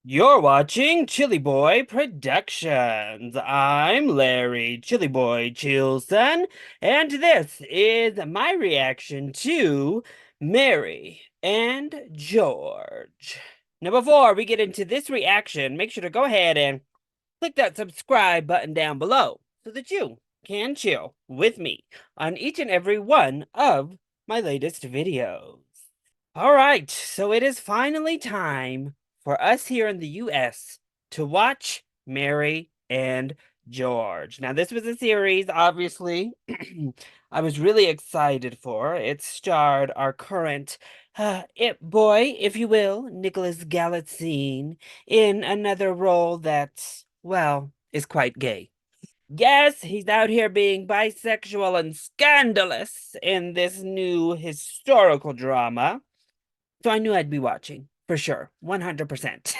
You're watching ChillyBoy Productions. I'm Larry ChillyBoy Chilson, and this is my reaction to Mary and George. Now, before we get into this reaction, make sure to go ahead and click that subscribe button down below so that you can chill with me on each and every one of my latest videos. All right, so it is finally time for us here in the US to watch Mary and George. Now, this was a series, obviously, I was really excited for. It starred our current it boy, if you will, Nicholas Galitzine, in another role that, well, is quite gay. Yes, he's out here being bisexual and scandalous in this new historical drama. So I knew I'd be watching, for sure, 100%.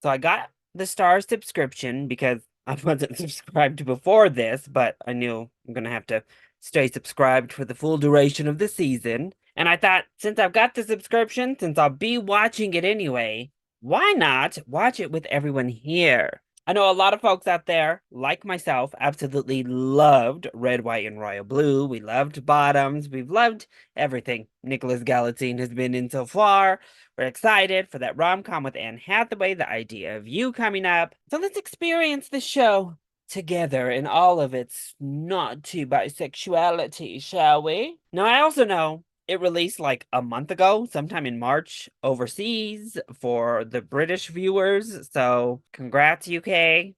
So I got the Starz subscription because I wasn't subscribed before this, but I knew I'm gonna have to stay subscribed for the full duration of the season. And I thought, since I've got the subscription, since I'll be watching it anyway, why not watch it with everyone here? I know a lot of folks out there, like myself, absolutely loved Red, White, and Royal Blue. We loved Bottoms. We've loved everything Nicholas Galitzine has been in so far. We're excited for that rom-com with Anne Hathaway, The Idea of You coming up. So let's experience the show together in all of its naughty bisexuality, shall we? Now, I also know it released like a month ago, sometime in March overseas for the British viewers. So congrats, UK.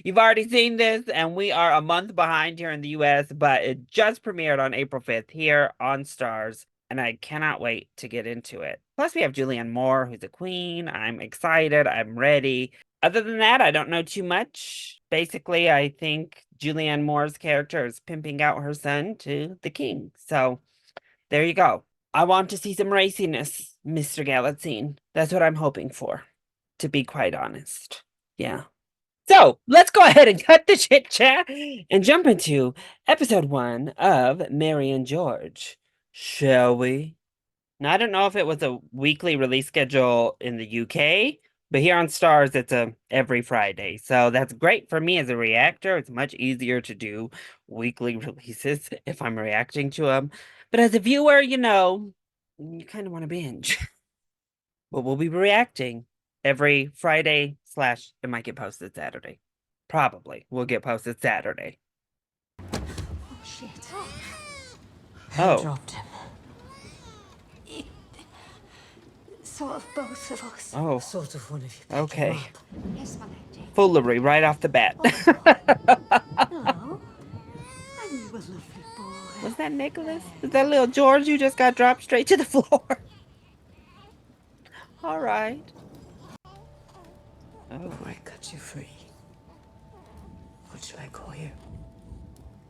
You've already seen this, and we are a month behind here in the US, but it just premiered on April 5th here on Starz, and I cannot wait to get into it. Plus, we have Julianne Moore, who's a queen. I'm excited. I'm ready. Other than that, I don't know too much. Basically, I think Julianne Moore's character is pimping out her son to the king. So there you go. I want to see some raciness, Mr. Galitzine. That's what I'm hoping for, to be quite honest. Yeah. So let's go ahead and cut the chit chat and jump into episode 1 of Mary and George, shall we? Now, I don't know if it was a weekly release schedule in the UK, but here on Starz, it's a every Friday. So that's great for me as a reactor. It's much easier to do weekly releases if I'm reacting to them. But as a viewer, you kind of want to binge. But we'll be reacting every Friday slash it might get posted Saturday. Probably will get posted Saturday. Oh, shit. Oh. Who dropped him? Sort of both of us. Oh. Sort of one of you. Okay. Yes, my lady. Foolery right off the bat. Hello. I'm a lovely boy. Was that Nicholas? Is that little George you just got dropped straight to the floor? All right. Oh. Before I cut you free, what should I call you?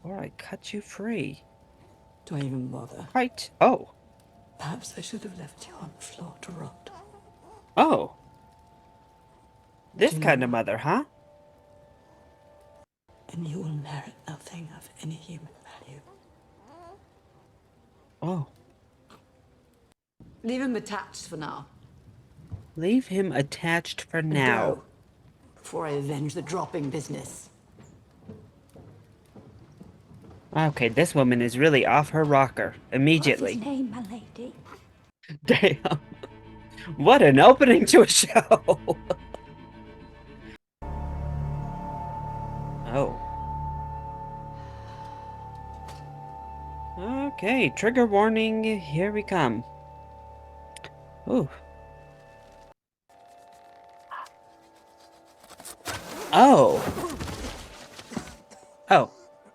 Or I cut you free. Do I even bother? Right. Oh. Perhaps I should have left you on the floor to rot. Oh. This kind of mother, huh? And you will merit nothing of any human value. Oh. Leave him attached for now. Leave him attached for now. Go, before I avenge the dropping business. Okay, this woman is really off her rocker immediately. What's his name, my lady? Damn. What an opening to a show. Oh. Okay, trigger warning, here we come. Ooh. Oh. Oh,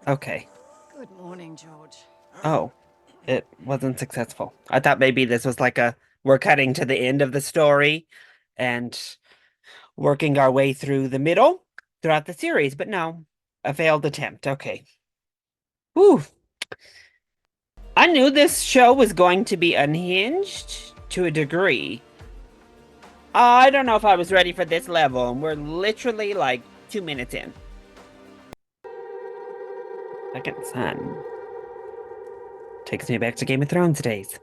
okay. Good morning, George. Oh, it wasn't successful. I thought maybe this was like we're cutting to the end of the story and working our way through the middle throughout the series, but no, a failed attempt. Okay. Whew. I knew this show was going to be unhinged to a degree. I don't know if I was ready for this level, and we're literally like 2 minutes in. Second Son. Takes me back to Game of Thrones days.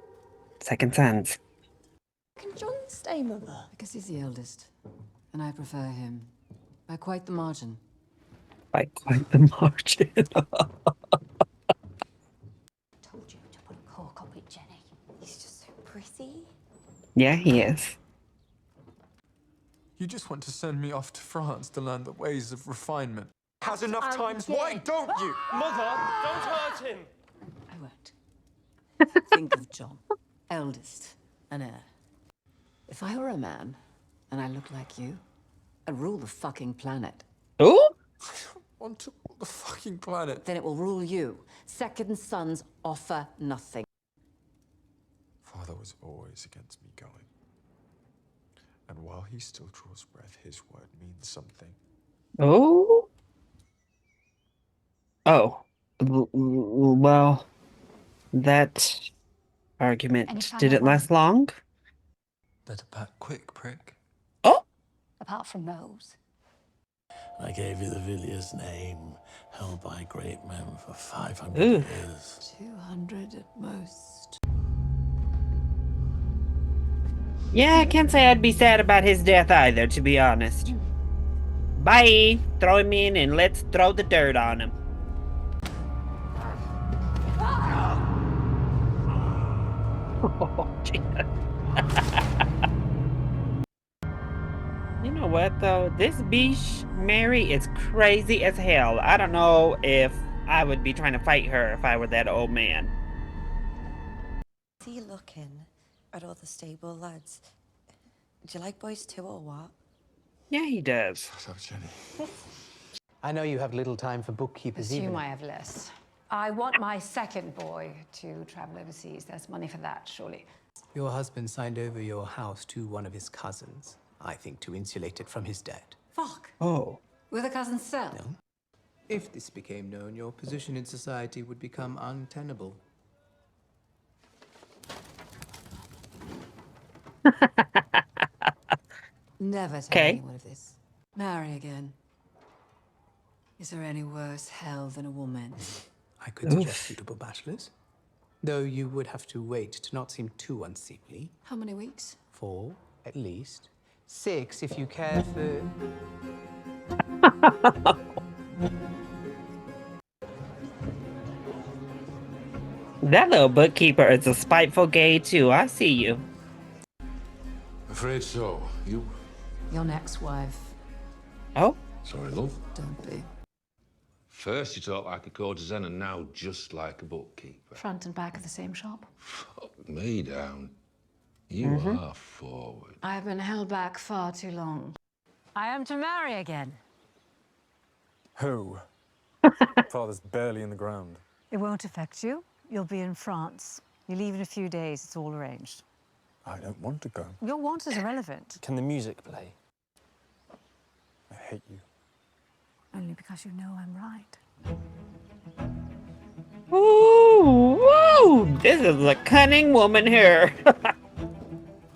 Second Sons. Can John stay say, Mother? Because he's the eldest, and I prefer him by quite the margin. By quite the margin. Told you to put a cork up it, Jenny. He's just so pretty. Yeah, he is. You just want to send me off to France to learn the ways of refinement. Has enough I'm times, dead. why don't you? Mother, don't hurt him! I won't. Think of John, eldest, an heir. If I were a man, and I looked like you, I'd rule the fucking planet. Ooh? Want to rule the fucking planet. Then it will rule you. Second sons offer nothing. Father was always against me going. And while he still draws breath, his word means something. Oh? Oh. Well, that argument didn't last long. Better pack quick, prick. Oh? Apart from those. I gave you the Villiers name, held by great men for 500 Ooh. years. 200 at most. Yeah, I can't say I'd be sad about his death either, to be honest. Bye! Throw him in and let's throw the dirt on him. Oh, Jesus. You know what, though? This biche, Mary, is crazy as hell. I don't know if I would be trying to fight her if I were that old man. Is he looking at all the stable lads? Do you like boys too, or what? Yeah, he does. Shut up, Jenny. I know you have little time for bookkeepers Assume even. I have less. I want my second boy to travel overseas. There's money for that, surely. Your husband signed over your house to one of his cousins, I think to insulate it from his debt. Fuck. Oh. With a cousin cell. No? If this became known, your position in society would become untenable. Never tell Okay. anyone of this. Marry again. Is there any worse hell than a woman? I could suggest suitable bachelors, though you would have to wait to not seem too unseemly. How many weeks? 4, at least. 6, if you care for... That little bookkeeper is a spiteful gay, too. I see you. Afraid so. You? Your next wife. Oh? Sorry, love. Don't be. First you talk like a courtesan and now just like a bookkeeper. Front and back of the same shop. Fuck me down. You are forward. I have been held back far too long. I am to marry again. Who? Father's barely in the ground. It won't affect you. You'll be in France. You leave in a few days. It's all arranged. I don't want to go. Your want is irrelevant. Can the music play? I hate you. Only because you know I'm right. Ooh, woo! This is a cunning woman here.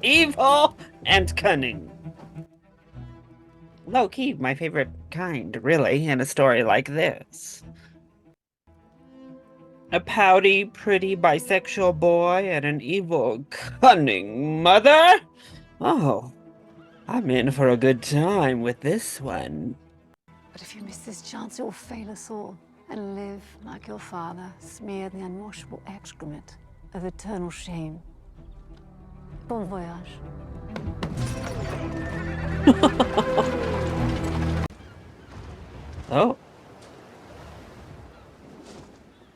Evil and cunning. Low-key, my favorite kind, really, in a story like this. A pouty, pretty bisexual boy and an evil, cunning mother? Oh, I'm in for a good time with this one. But if you miss this chance, you'll fail us all and live like your father, smeared in the unwashable excrement of eternal shame. Bon voyage. Oh.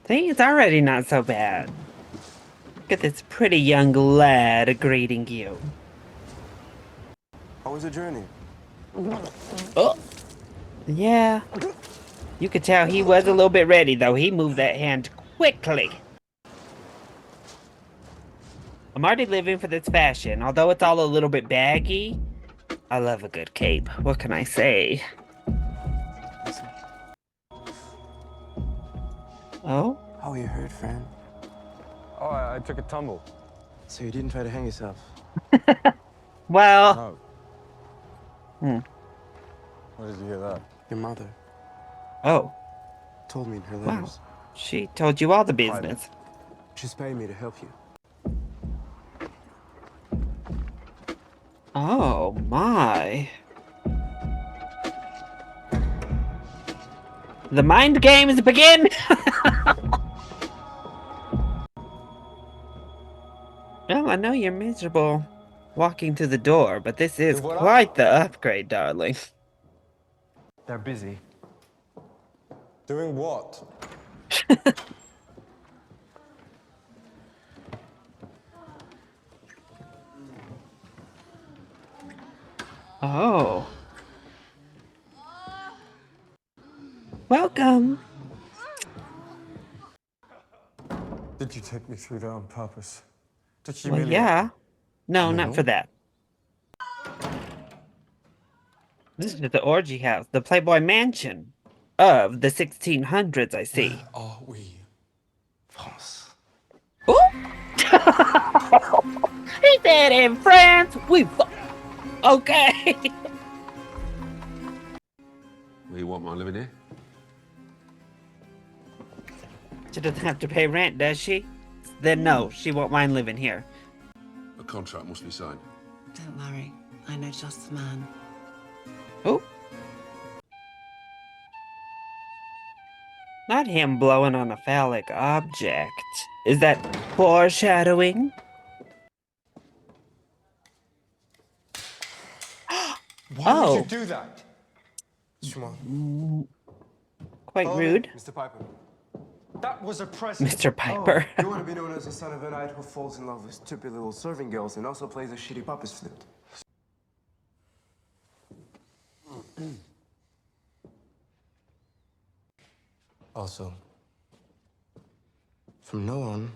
See, it's already not so bad. Look at this pretty young lad greeting you. How was the journey? Oh. Yeah. You could tell he was a little bit ready, though. He moved that hand quickly. I'm already living for this fashion. Although it's all a little bit baggy, I love a good cape. What can I say? Oh? How are you hurt, friend? Oh, I took a tumble. So you didn't try to hang yourself? Well... No. Hmm. Where did you hear that? Your mother Oh. told me in her Wow. letters. She told you all the business. She's paying me to help you. Oh my. The mind games begin! Well, I know you're miserable walking through the door, but this is quite the upgrade, darling. They're busy. Doing what? Oh. Welcome. Did you take me through there on purpose? To Well, humiliate yeah. No, not No? for that. This is the orgy house, the Playboy Mansion of the 1600s, I see. Where are we? France. Ooh! He said in France, okay. You want my living here? She doesn't have to pay rent, does she? Then no, she won't mind living here. A contract must be signed. Don't worry, I know just the man. Oh. Not him blowing on a phallic object. Is that foreshadowing? Why would you do that? Quite rude. Mr. Piper. That was a present. Mr. Piper. Oh, you want to be known as the son of a knight who falls in love with stupid little serving girls and also plays a shitty papa's flute. Also, from now on,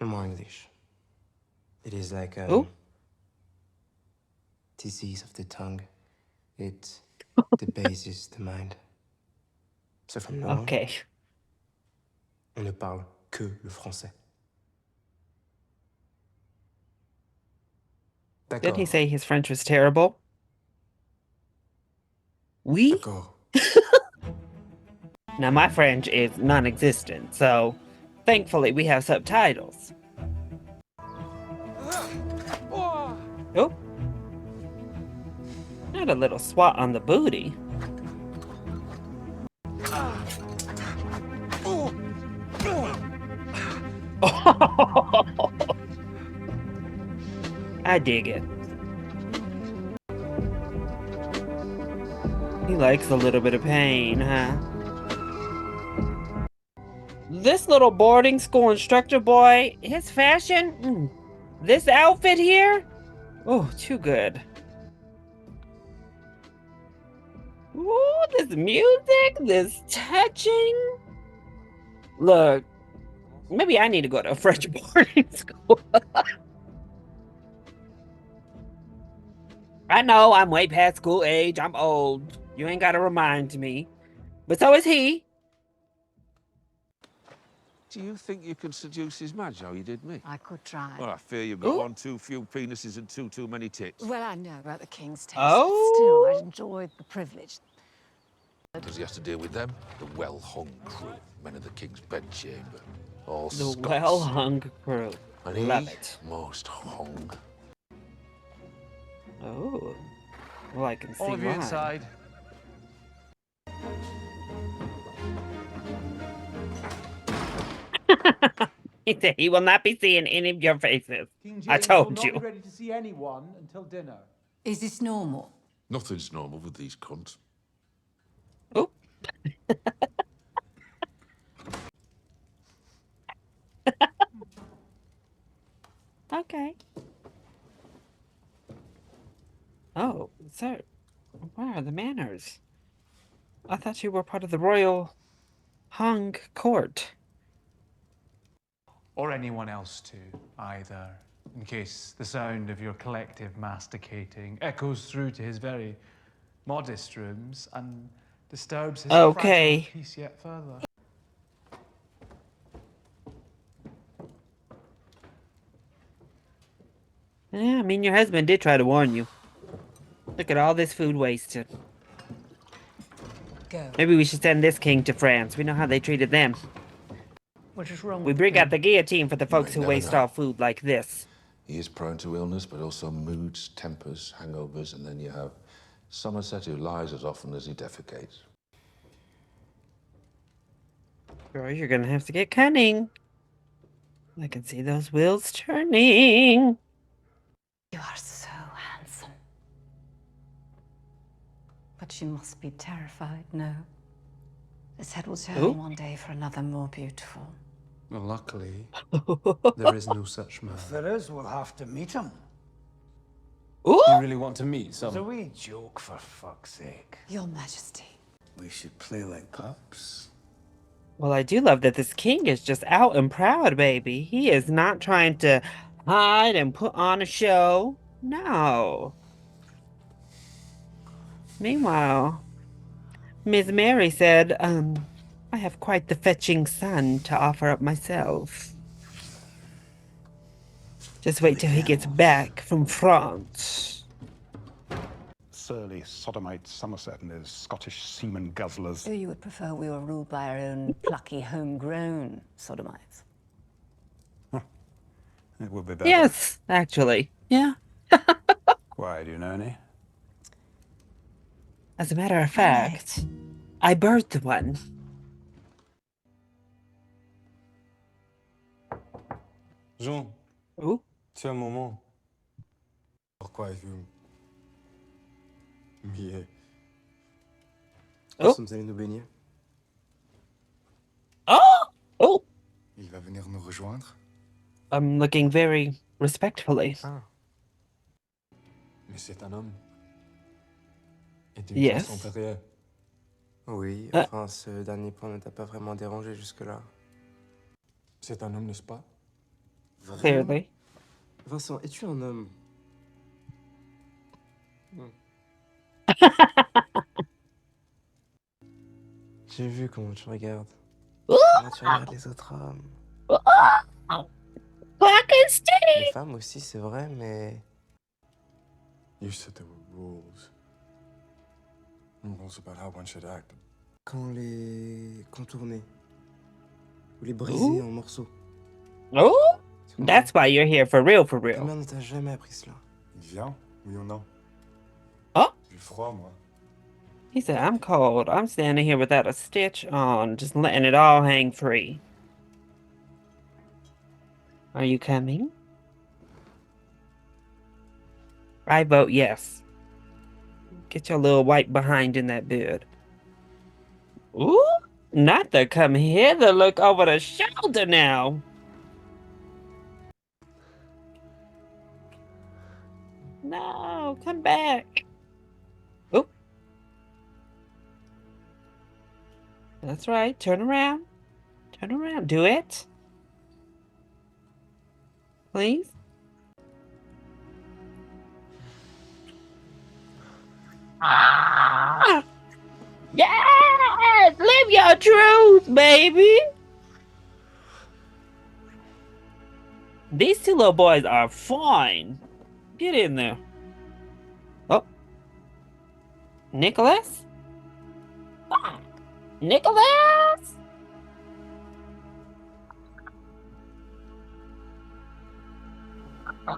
no more English. It is like a disease of the tongue. It debases the mind. So from now on, on ne parle que le français. Did he say his French was terrible? Oui? Now, my French is non-existent, so thankfully we have subtitles. Oh. Not a little swat on the booty. I dig it. He likes a little bit of pain, huh? This little boarding school instructor boy, his fashion, this outfit here, oh, too good. Ooh, this music, this touching. Look, maybe I need to go to a French boarding school. I know I'm way past school age. I'm old. You ain't gotta remind me. But so is he. Do you think you can seduce his Madge how you did me? I could try. Well, I fear you've got one too few penises and too many tits. Well, I know about the king's taste, Oh. but still, I'd enjoyed the privilege. Does he have to deal with them? The well-hung crew, men of the king's bedchamber. All The Scots. well-hung crew. And he, Love it. most hung. Oh. Well, I can see All of you why. inside. He said he will not be seeing any of your faces. King James I told will not you. be ready to see anyone until dinner. Is this normal? Nothing's normal with these cunts. Oh. Okay. Oh, sir. Where are the manners? I thought you were part of the royal hung court. Or anyone else too, either. In case the sound of your collective masticating echoes through to his very modest rooms and disturbs his fragile peace yet further. Yeah, I mean, your husband did try to warn you. Look at all this food wasted. Go. Maybe we should send this king to France. We know how they treated them. What is wrong We with bring the out the guillotine for the folks who never waste know. all food like this. He is prone to illness, but also moods, tempers, hangovers, and then you have Somerset, who lies as often as he defecates. Girl, you're gonna have to get cunning. I can see those wheels turning. You are so handsome. But she must be terrified, no? This head will turn one day for another more beautiful. Well, luckily, there is no such man. If there is, we'll have to meet him. You really want to meet It's a some? wee joke, for fuck's sake. Your Majesty. We should play like pups. Well, I do love that this king is just out and proud, baby. He is not trying to hide and put on a show. No. Meanwhile, Miss Mary said, I have quite the fetching son to offer up myself. Just wait till he gets back from France. Surly sodomite Somerset and his Scottish seaman guzzlers. So you would prefer we were ruled by our own plucky, homegrown sodomites? It would be better. Yes, actually. Yeah. Why, do you know any? As a matter of fact, I birthed one. Jean. Oh. Tiens un moment. Pourquoi vous m'y Nous sommes allés nous baigner. Oh! Oh! Il va venir nous rejoindre? I'm looking very respectfully. Ah. Mais c'est un homme. Et d'une Yes. classe antérieure. Oui, enfin, ce dernier point ne t'a pas vraiment dérangé jusque-là. C'est un homme, n'est-ce pas? Clearly. Vincent, es-tu un homme? J'ai vu comment tu regardes. Comment tu regardes les autres hommes. Les femmes aussi, c'est vrai, mais... You said there were rules. Rules about how one should act. Quand les contourner. Ou les briser en morceaux. Oh! That's why you're here, for real, for Ta real. mère ne t'a jamais appris cela. Il vient, oui ou non? Oh! J'ai froid, moi. He said, I'm cold. I'm standing here without a stitch on, just letting it all hang free. Are you coming? I vote yes. Get your little white behind in that bed. Ooh! Not the come hither, look over the shoulder now. No, come back. Oh. That's right. Turn around. Turn around. Do it. Please. Ah! Yes! Live your truth, baby! These two little boys are fine. Get in there. Oh. Nicholas? Ah. Nicholas?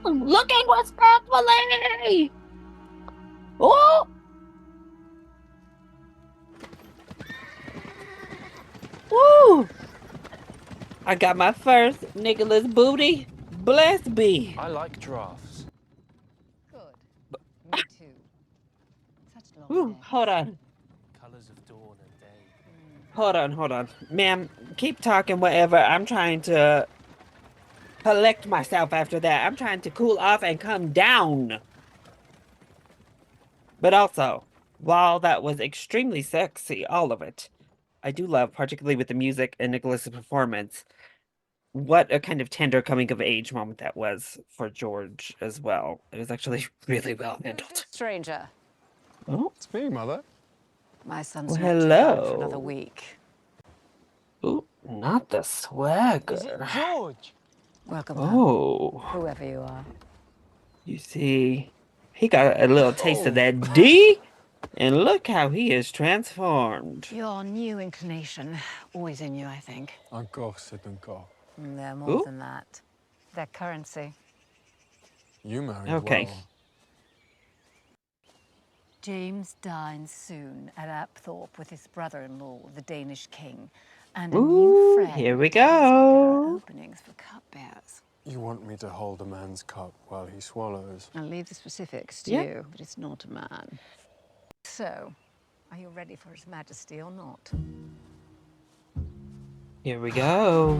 Looking respectfully! Oh! Woo! I got my first Nicholas booty. Blessed be. I like giraffes. Good. Me too. Such long Ooh, hold on. Colors of dawn and day. Hold on. Ma'am, keep talking whatever. I'm trying to collect myself after that. I'm trying to cool off and come down. But also, while that was extremely sexy, all of it, I do love, particularly with the music and Nicholas's performance, what a kind of tender coming of age moment that was for George as well. It was actually really well handled. Stranger. Oh, it's me, Mother. My son's well, not too bad for hello. another week. Ooh, not the swagger. Is it George? Welcome Oh. home, whoever you are. You see, he got a little taste of that D, and look how he is transformed. Your new inclination, always in you, I think. Encore, c'est encore. They're more Ooh. than that. They're currency. You married Okay. well. James dines soon at Apthorpe with his brother-in-law, the Danish king, and a Ooh, new friend here we who's got go. openings for cupbearers. You want me to hold a man's cup while he swallows? I'll leave the specifics to Yeah. you, but it's not a man. So, are you ready for His Majesty or not? Here we go.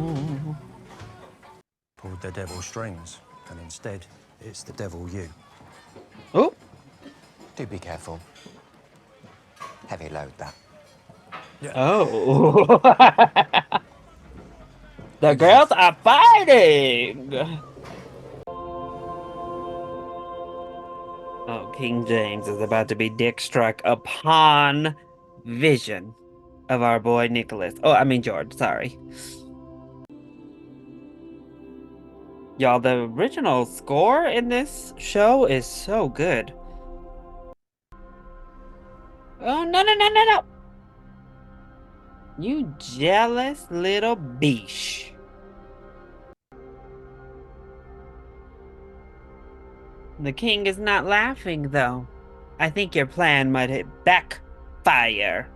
Pulled the devil's strings, and instead, it's the devil you. Oh. Do be careful. Heavy load, that. Oh. The girls are fighting. Oh, King James is about to be dick struck upon vision of our boy Nicholas. Oh, I mean George, sorry. Y'all, the original score in this show is so good. Oh, no, no, no, no, no. You jealous little beesh. The king is not laughing, though. I think your plan might backfire.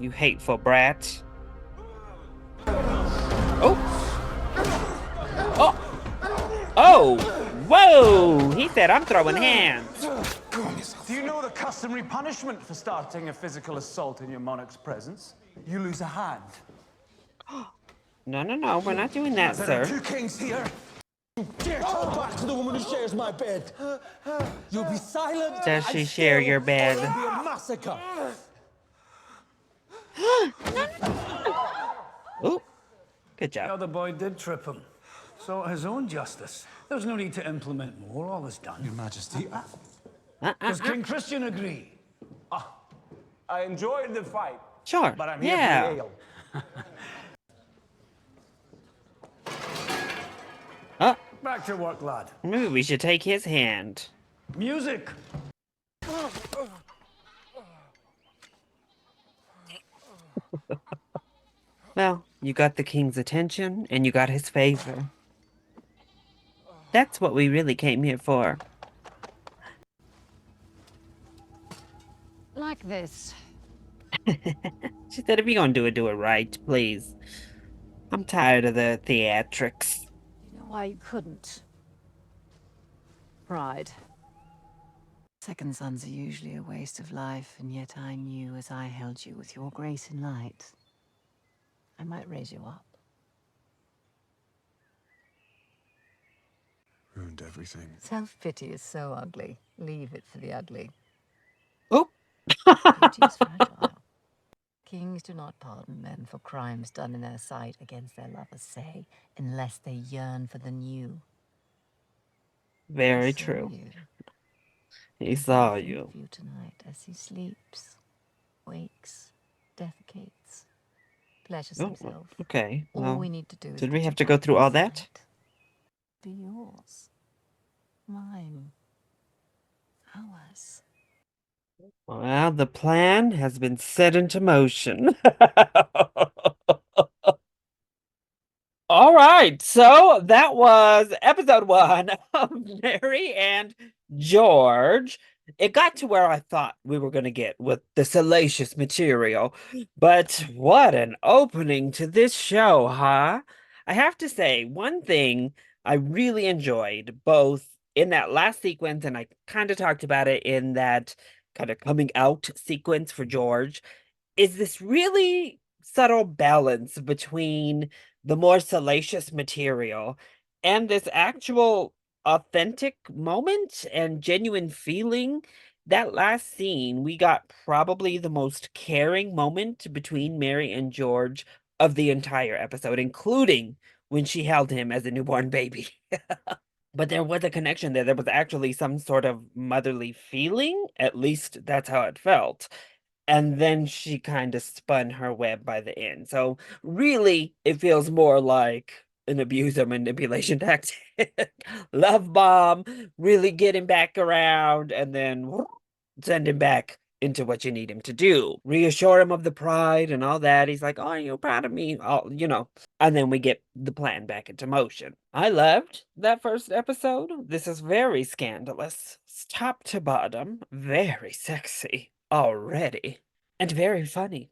You hateful brat. Oh. Oh. Oh. Whoa. He said I'm throwing hands. Do you know the customary punishment for starting a physical assault in your monarch's presence? You lose a hand. No, no, no. We're not doing that, There are sir. two kings here. Dare talk back to the woman who shares my bed. You'll be silent. Does she share your bed? It'll be a massacre. Ooh. Good job. The other boy did trip him. Sought his own justice. There's no need to implement more. All is done. Your Majesty. Does King Christian agree? I enjoyed the fight. Sure. But I'm here Yeah. for the ale. Back to work, lad. Maybe we should take his hand. Music. Well, you got the king's attention, and you got his favor. That's what we really came here for. Like this. She said, if you're gonna do it right, please. I'm tired of the theatrics. You know why you couldn't? Pride. Second sons are usually a waste of life, and yet I knew as I held you with your grace and light, I might raise you up. Ruined everything. Self-pity is so ugly. Leave it for the ugly. Oh. Beauty is fragile. Kings do not pardon men for crimes done in their sight against their lovers' say, unless they yearn for the new. Very true. He saw you. Of you tonight as he sleeps, wakes, defecates, pleasures himself. Okay. All Well, we need to do is did we put have you to go back through all inside. that? Be yours. Mine. Ours. Well, the plan has been set into motion. All right, so that was episode 1 of Mary and George. It got to where I thought we were going to get with the salacious material, but what an opening to this show, huh? I have to say, one thing I really enjoyed, both in that last sequence, and I kind of talked about it in that kind of coming out sequence for George, is this really subtle balance between the more salacious material and this actual authentic moment and genuine feeling. That last scene, we got probably the most caring moment between Mary and George of the entire episode, including when she held him as a newborn baby. But there was a connection there. There was actually some sort of motherly feeling. At least that's how it felt. And then she kind of spun her web by the end. So really, it feels more like an abuse or manipulation tactic. Love bomb, really get him back around, and then send him back into what you need him to do. Reassure him of the pride and all that. He's like, oh, are you proud of me? All, you know. And then we get the plan back into motion. I loved that first episode. This is very scandalous. Top to bottom. Very sexy already. And very funny.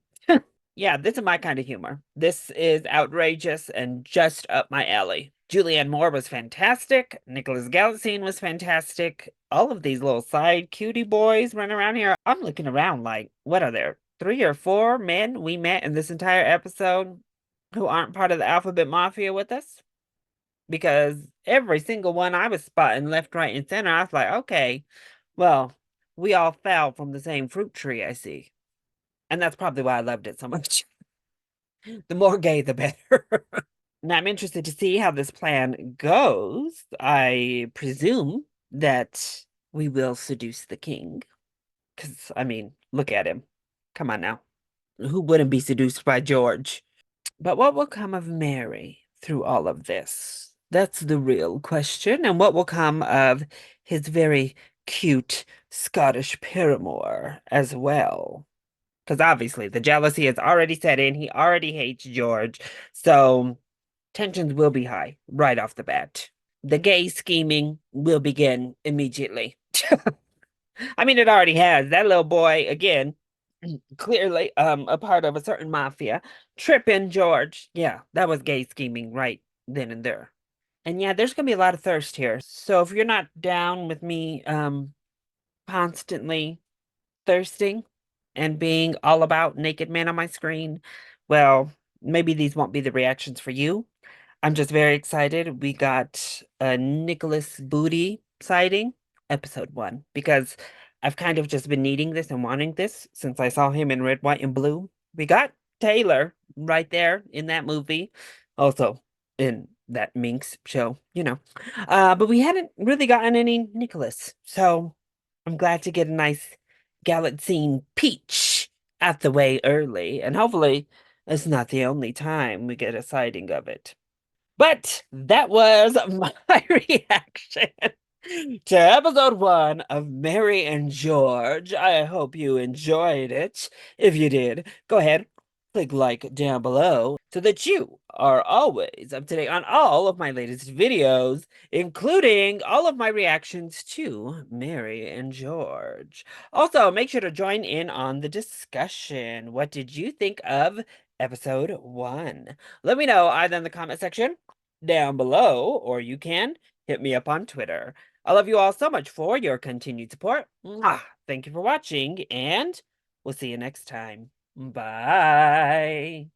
Yeah, this is my kind of humor. This is outrageous and just up my alley. Julianne Moore was fantastic. Nicholas Galitzine was fantastic. All of these little side cutie boys running around here. I'm looking around like, what are there? 3 or 4 men we met in this entire episode who aren't part of the Alphabet Mafia with us? Because every single one I was spotting left, right, and center, I was like, okay, well, we all fell from the same fruit tree, I see. And that's probably why I loved it so much. The more gay, the better. Now, I'm interested to see how this plan goes. I presume that we will seduce the king. Because, I mean, look at him. Come on now. Who wouldn't be seduced by George? But what will come of Mary through all of this? That's the real question. And what will come of his very cute Scottish paramour as well? Because obviously the jealousy has already set in. He already hates George. So tensions will be high right off the bat. The gay scheming will begin immediately. I mean, it already has. That little boy, again, clearly a part of a certain mafia, tripping George. Yeah, that was gay scheming right then and there. And yeah, there's gonna be a lot of thirst here. So if you're not down with me constantly thirsting and being all about naked men on my screen, well, maybe these won't be the reactions for you. I'm just very excited. We got a Nicholas Booty sighting, episode 1, because I've kind of just been needing this and wanting this since I saw him in Red, White, and Blue. We got Taylor right there in that movie, also in that Minx show, you know. But we hadn't really gotten any Nicholas, so I'm glad to get a nice Galitzine peach out the way early, and hopefully it's not the only time we get a sighting of it. But that was my reaction to episode 1 of Mary and George. I hope you enjoyed it. If you did, go ahead, click like down below so that you are always up to date on all of my latest videos, including all of my reactions to Mary and George. Also, make sure to join in on the discussion. What did you think of episode 1? Let me know either in the comment section down below, or you can hit me up on Twitter. I love you all so much for your continued support. Mwah! Thank you for watching, and we'll see you next time. Bye.